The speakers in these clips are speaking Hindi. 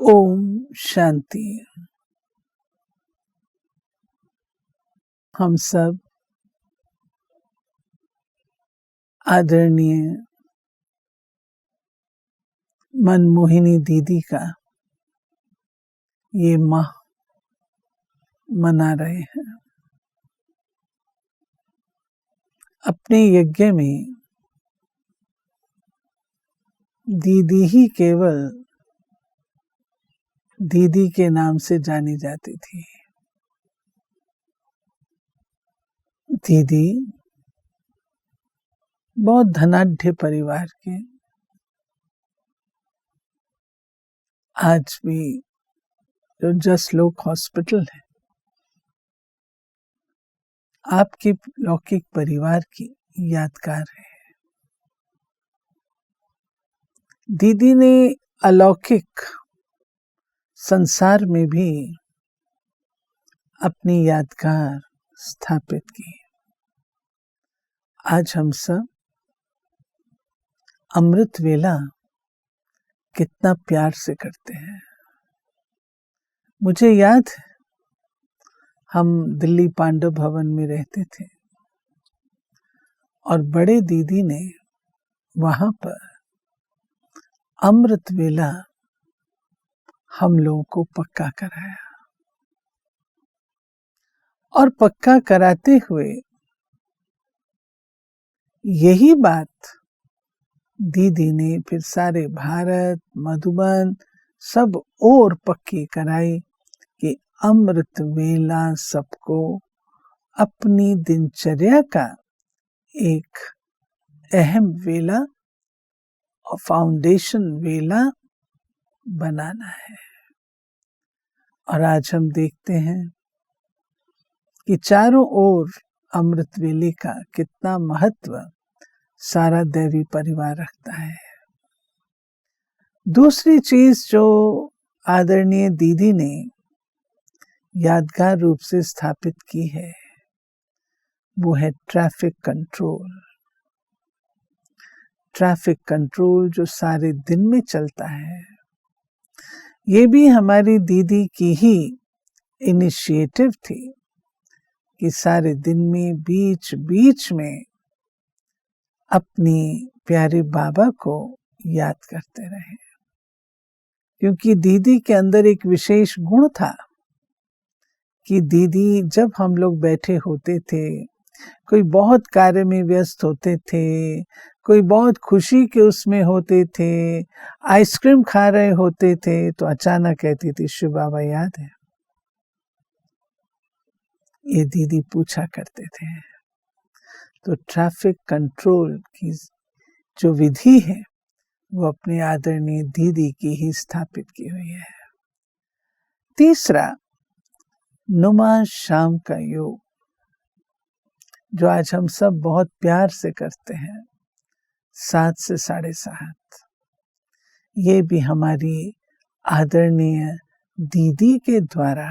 ओम शांति। हम सब आदरणीय मनमोहिनी दीदी का ये माह मना रहे हैं। अपने यज्ञ में दीदी ही केवल दीदी के नाम से जानी जाती थी। दीदी बहुत धनाढ्य परिवार के, आज भी जो जसलोक हॉस्पिटल है आपके लौकिक परिवार की यादगार है। दीदी ने अलौकिक संसार में भी अपनी यादगार स्थापित की। आज हम सब अमृत वेला कितना प्यार से करते हैं। मुझे याद है हम दिल्ली पांडव भवन में रहते थे और बड़े दीदी ने वहां पर अमृत वेला हम लोगों को पक्का कराया और पक्का कराते हुए यही बात दीदी ने फिर सारे भारत मधुबन सब और पक्की कराई कि अमृत वेला सबको अपनी दिनचर्या का एक अहम वेला और फाउंडेशन वेला बनाना है। और आज हम देखते हैं कि चारों ओर अमृत वेले का कितना महत्व सारा दैवी परिवार रखता है। दूसरी चीज जो आदरणीय दीदी ने यादगार रूप से स्थापित की है वो है ट्रैफिक कंट्रोल। ट्रैफिक कंट्रोल जो सारे दिन में चलता है, ये भी हमारी दीदी की ही इनिशिएटिव थी कि सारे दिन में बीच बीच में अपनी प्यारे बाबा को याद करते रहे। क्योंकि दीदी के अंदर एक विशेष गुण था कि दीदी जब हम लोग बैठे होते थे, कोई बहुत कार्य में व्यस्त होते थे, कोई बहुत खुशी के उसमें होते थे, आइसक्रीम खा रहे होते थे, तो अचानक कहती थी शिव बाबा याद है। ये दीदी पूछा करते थे। तो ट्रैफिक कंट्रोल की जो विधि है वो अपने आदरणीय दीदी की ही स्थापित की हुई है। तीसरा, नुमा शाम का योग, जो आज हम सब बहुत प्यार से करते हैं, 7 से 7:30। ये भी हमारी आदरणीय दीदी के द्वारा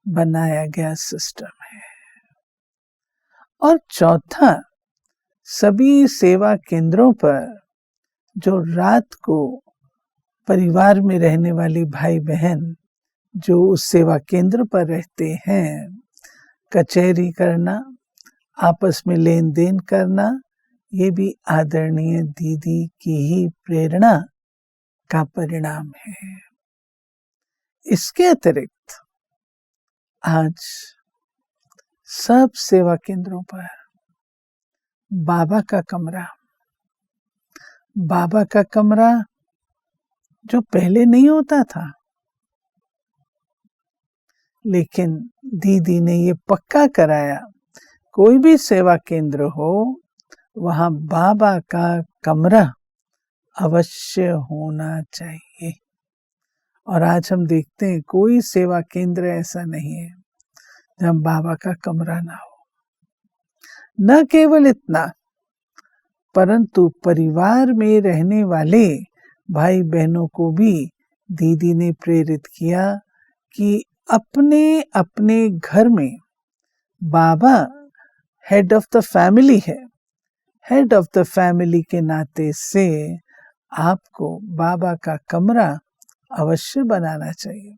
बनाया गया सिस्टम है। और चौथा, सभी सेवा केंद्रों पर जो रात को परिवार में रहने वाले भाई बहन जो उस सेवा केंद्र पर रहते हैं, कचहरी करना, आपस में लेन देन करना, ये भी आदरणीय दीदी की ही प्रेरणा का परिणाम है। इसके अतिरिक्त आज सब सेवा केंद्रों पर बाबा का कमरा जो पहले नहीं होता था, लेकिन दीदी ने ये पक्का कराया, कोई भी सेवा केंद्र हो वहां बाबा का कमरा अवश्य होना चाहिए। और आज हम देखते हैं कोई सेवा केंद्र ऐसा नहीं है जहां बाबा का कमरा ना हो। न केवल इतना, परंतु परिवार में रहने वाले भाई बहनों को भी दीदी ने प्रेरित किया कि अपने अपने घर में बाबा हेड ऑफ द फैमिली है। हेड ऑफ द फैमिली के नाते से आपको बाबा का कमरा अवश्य बनाना चाहिए।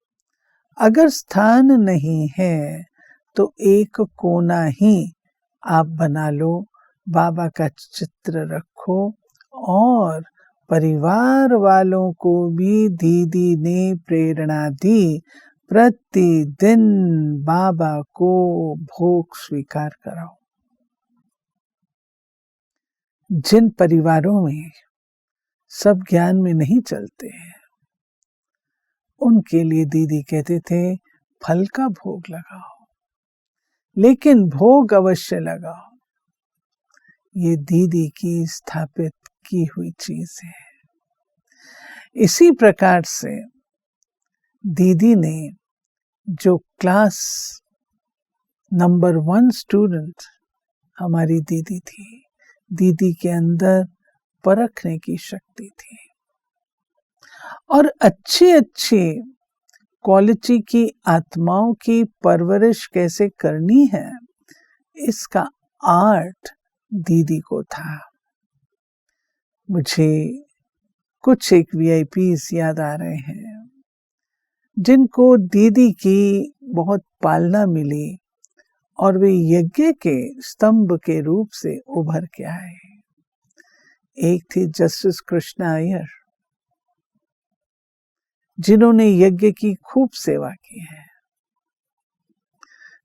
अगर स्थान नहीं है तो एक कोना ही आप बना लो, बाबा का चित्र रखो और परिवार वालों को भी दीदी ने प्रेरणा दी, प्रतिदिन बाबा को भोग स्वीकार कराओ। जिन परिवारों में सब ज्ञान में नहीं चलते हैं, उनके लिए दीदी कहते थे फल का भोग लगाओ, लेकिन भोग अवश्य लगाओ। ये दीदी की स्थापित की हुई चीज है। इसी प्रकार से दीदी ने जो क्लास नंबर 1 स्टूडेंट हमारी दीदी थी, दीदी के अंदर परखने की शक्ति थी और अच्छी अच्छी क्वालिटी की आत्माओं की परवरिश कैसे करनी है, इसका आर्ट दीदी को था। मुझे कुछ एक वीआईपीस याद आ रहे हैं जिनको दीदी की बहुत पालना मिली और वे यज्ञ के स्तंभ के रूप से उभर के आए। एक थी जस्टिस कृष्णा अय्यर, जिन्होंने यज्ञ की खूब सेवा की है।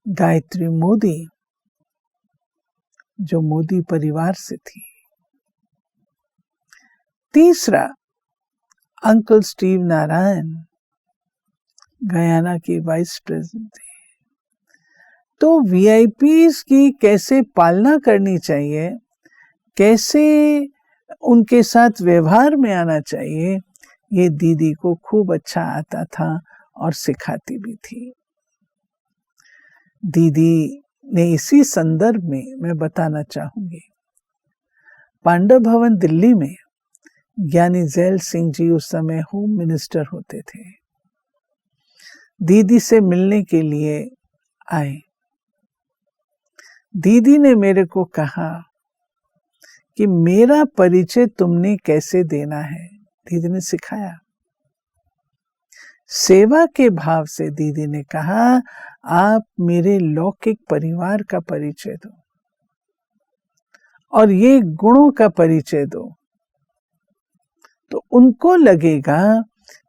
गायत्री मोदी, जो मोदी परिवार से थी। तीसरा अंकल स्टीव नारायण, गयाना के वाइस प्रेसिडेंट थे। तो वीआईपीस की कैसे पालना करनी चाहिए, कैसे उनके साथ व्यवहार में आना चाहिए, ये दीदी को खूब अच्छा आता था और सिखाती भी थी। दीदी ने इसी संदर्भ में मैं बताना चाहूंगी, पांडव भवन दिल्ली में ज्ञानी जैल सिंह जी उस समय होम मिनिस्टर होते थे, दीदी से मिलने के लिए आए। दीदी ने मेरे को कहा कि मेरा परिचय तुमने कैसे देना है। दीदी ने सिखाया। सेवा के भाव से दीदी ने कहा, आप मेरे लौकिक परिवार का परिचय दो और ये गुणों का परिचय दो, तो उनको लगेगा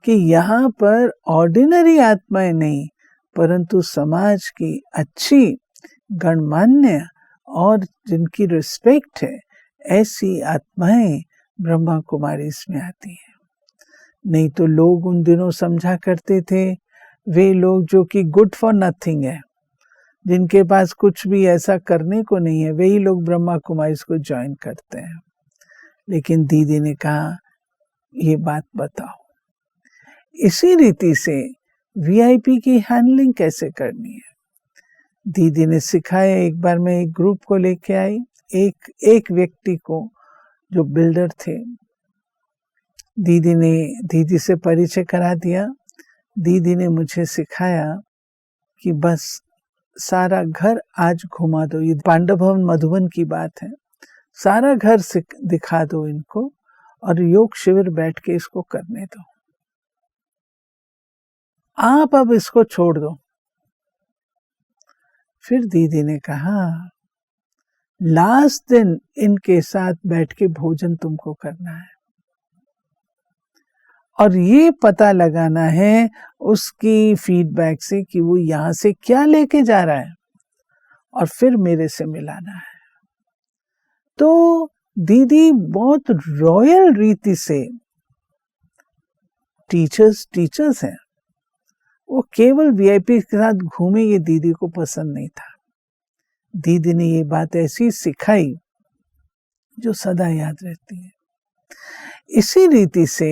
कि यहाँ पर ऑर्डिनरी आत्माएं नहीं, परंतु समाज की अच्छी गणमान्य और जिनकी रिस्पेक्ट है, ऐसी आत्माएं ब्रह्मा कुमारी इसमें आती हैं। नहीं तो लोग उन दिनों समझा करते थे वे लोग जो कि गुड फॉर नथिंग है, जिनके पास कुछ भी ऐसा करने को नहीं है, वही लोग ब्रह्मा कुमारी को ज्वाइन करते हैं। लेकिन दीदी ने कहा ये बात बताओ। इसी रीति से वीआईपी की हैंडलिंग कैसे करनी है, दीदी ने सिखाया। एक बार मैं एक ग्रुप को लेके आई, एक व्यक्ति को जो बिल्डर थे, दीदी ने दीदी से परिचय करा दिया। दीदी ने मुझे सिखाया कि बस सारा घर आज घुमा दो, ये पांडव भवन मधुबन की बात है, सारा घर से दिखा दो इनको और योग शिविर बैठ के इसको करने दो, आप अब इसको छोड़ दो। फिर दीदी ने कहा लास्ट दिन इनके साथ बैठ के भोजन तुमको करना है और ये पता लगाना है उसकी फीडबैक से कि वो यहां से क्या लेके जा रहा है और फिर मेरे से मिलाना है। तो दीदी बहुत रॉयल रीति से, टीचर्स हैं, वो केवल वीआईपी के साथ घूमे, ये दीदी को पसंद नहीं था। दीदी ने ये बात ऐसी सिखाई जो सदा याद रहती है। इसी रीति से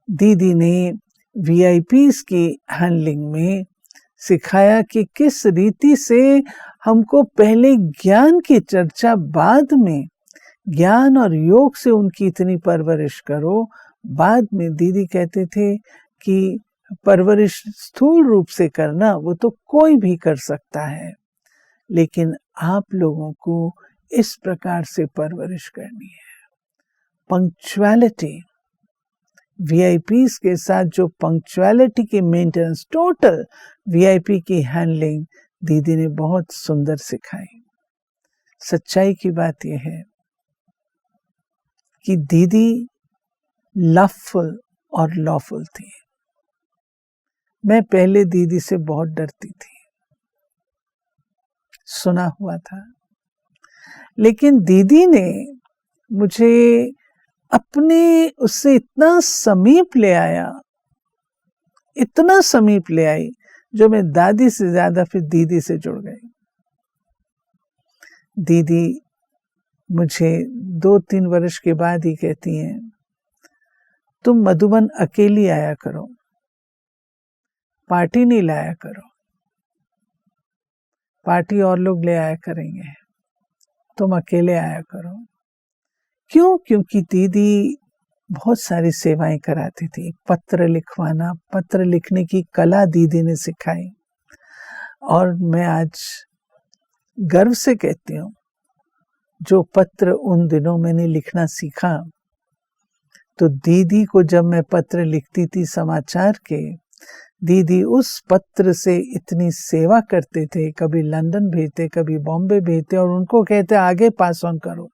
दीदी ने वीआईपीस की हैंडलिंग में सिखाया कि किस रीति से हमको पहले ज्ञान की चर्चा, बाद में ज्ञान और योग से उनकी इतनी परवरिश करो। बाद में दीदी कहते थे कि परवरिश स्थूल रूप से करना वो तो कोई भी कर सकता है, लेकिन आप लोगों को इस प्रकार से परवरिश करनी है। पंक्चुअलिटी वीआईपीस के साथ जो पंक्चुअलिटी की मेंटेनेंस, टोटल वीआईपी की हैंडलिंग दीदी ने बहुत सुंदर सिखाई। सच्चाई की बात यह है कि दीदी लवफुल और लॉफुल थी। मैं पहले दीदी से बहुत डरती थी, सुना हुआ था, लेकिन दीदी ने मुझे अपने उससे इतना समीप ले आया, इतना समीप ले आई, जो मैं दादी से ज्यादा फिर दीदी से जुड़ गई। दीदी मुझे 2-3 वर्ष के बाद ही कहती हैं, तुम मधुबन अकेली आया करो, पार्टी नहीं लाया करो, पार्टी और लोग ले आया करेंगे, तुम अकेले आया करो। क्यों? क्योंकि दीदी बहुत सारी सेवाएं कराती थी। पत्र लिखवाना, पत्र लिखने की कला दीदी ने सिखाई। और मैं आज गर्व से कहती हूँ, जो पत्र उन दिनों मैंने लिखना सीखा, तो दीदी को जब मैं पत्र लिखती थी समाचार के, दीदी उस पत्र से इतनी सेवा करते थे, कभी लंदन भेजते, कभी बॉम्बे भेजते, और उनको कहते आगे पास ऑन करो,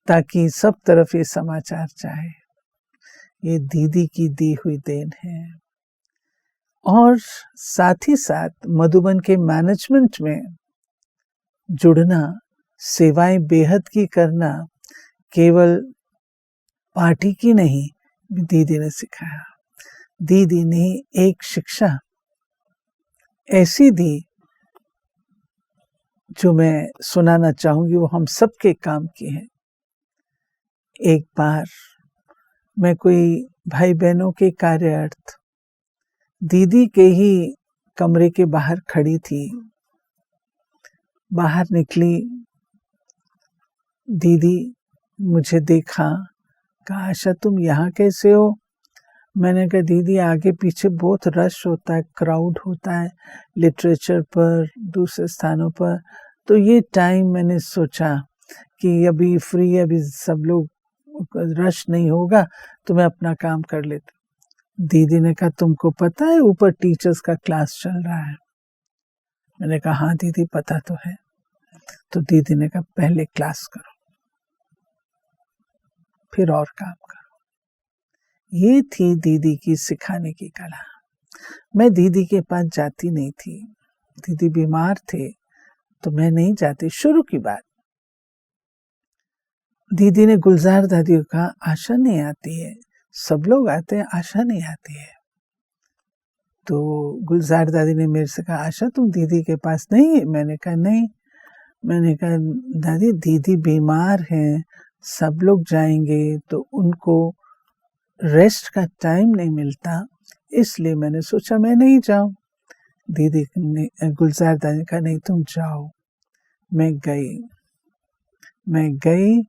ताकि सब तरफ ये समाचार जाए। ये दीदी की दी हुई देन है। और साथ ही साथ मधुबन के मैनेजमेंट में जुड़ना, सेवाएं बेहद की करना, केवल पार्टी की नहीं, दीदी ने सिखाया। दीदी ने एक शिक्षा ऐसी दी जो मैं सुनाना चाहूंगी, वो हम सबके काम की है। एक बार मैं कोई भाई बहनों के कार्यार्थ दीदी के ही कमरे के बाहर खड़ी थी। बाहर निकली, दीदी मुझे देखा, कहा आशा तुम यहाँ कैसे हो? मैंने कहा दीदी आगे पीछे बहुत रश होता है, क्राउड होता है लिटरेचर पर, दूसरे स्थानों पर, तो ये टाइम मैंने सोचा कि अभी फ्री है, अभी सब लोग रश नहीं होगा, तो मैं अपना काम कर लेती। दीदी ने कहा तुमको पता है ऊपर टीचर्स का क्लास चल रहा है? मैंने कहा हाँ दीदी पता तो है। तो दीदी ने कहा पहले क्लास करो, फिर और काम करो। ये थी दीदी की सिखाने की कला। मैं दीदी के पास जाती नहीं थी, दीदी बीमार थे तो मैं नहीं जाती। शुरू की बात, दीदी ने गुलजार दादी को कहा आशा नहीं आती है, सब लोग आते हैं, आशा नहीं आती है। तो गुलजार दादी ने मेरे से कहा आशा तुम दीदी के पास नहीं है? मैंने कहा नहीं। मैंने कहा दादी दीदी बीमार हैं, सब लोग जाएंगे तो उनको रेस्ट का टाइम नहीं मिलता, इसलिए मैंने सोचा मैं नहीं जाऊं। दीदी ने, गुलजार दादी ने कहा नहीं तुम जाओ। मैं गई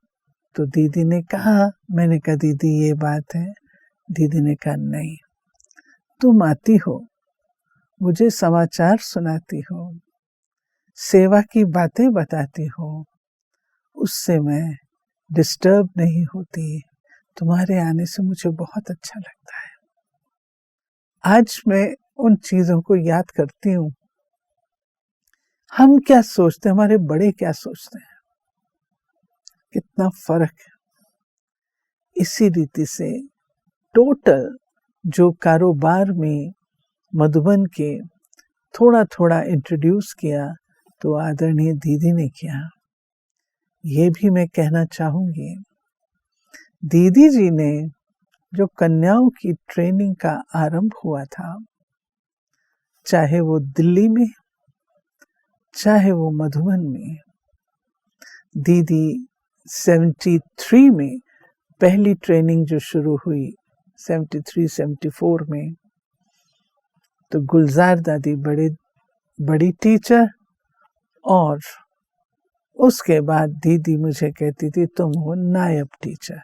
तो दीदी ने कहा, मैंने कहा दीदी ये बात है। दीदी ने कहा नहीं, तुम आती हो, मुझे समाचार सुनाती हो, सेवा की बातें बताती हो, उससे मैं डिस्टर्ब नहीं होती, तुम्हारे आने से मुझे बहुत अच्छा लगता है। आज मैं उन चीजों को याद करती हूँ। हम क्या सोचते हैं, हमारे बड़े क्या सोचते हैं, कितना फर्क है। इसी रीति से टोटल जो कारोबार में मधुबन के थोड़ा थोड़ा इंट्रोड्यूस किया, तो आदरणीय दीदी ने किया। ये भी मैं कहना चाहूंगी, दीदी जी ने जो कन्याओं की ट्रेनिंग का आरंभ हुआ था, चाहे वो दिल्ली में, चाहे वो मधुबन में, दीदी 73 में पहली ट्रेनिंग जो शुरू हुई, 73-74 में, तो गुलजार दादी बड़ी टीचर, और उसके बाद दीदी मुझे कहती थी तुम हो नायब टीचर,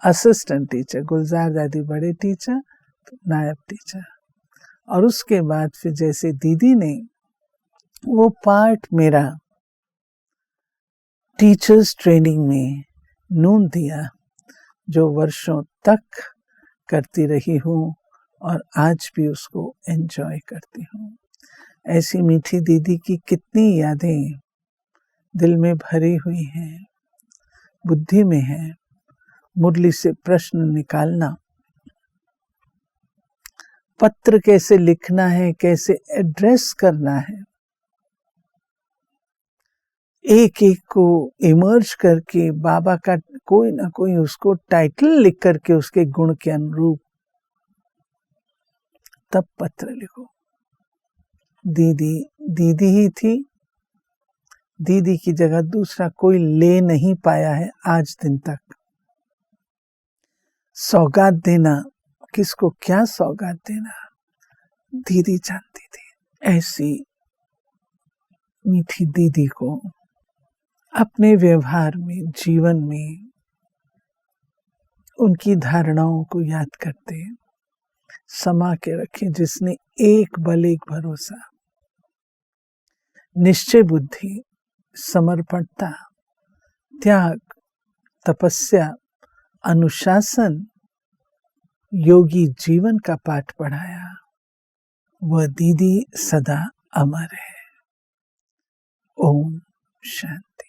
असिस्टेंट टीचर। गुलजार दादी बड़े टीचर, तो नायब टीचर। और उसके बाद फिर जैसे दीदी ने वो पार्ट मेरा टीचर्स ट्रेनिंग में नून दिया, जो वर्षों तक करती रही हूँ और आज भी उसको एंजॉय करती हूँ। ऐसी मीठी दीदी की कितनी यादें दिल में भरी हुई हैं, बुद्धि में है। मुरली से प्रश्न निकालना, पत्र कैसे लिखना है, कैसे एड्रेस करना है, एक एक को इमर्ज करके बाबा का कोई ना कोई उसको टाइटल लिख करके उसके गुण के अनुरूप तब पत्र लिखो। दीदी दीदी ही थी, दीदी की जगह दूसरा कोई ले नहीं पाया है आज दिन तक। सौगात देना, किसको क्या सौगात देना, दीदी जानती थी। ऐसी मीठी दीदी को अपने व्यवहार में, जीवन में उनकी धारणाओं को याद करते समा के रखें। जिसने एक बल एक भरोसा, निश्चय बुद्धि, समर्पणता, त्याग, तपस्या, अनुशासन, योगी जीवन का पाठ पढ़ाया, वह दीदी सदा अमर है। ओम शांति।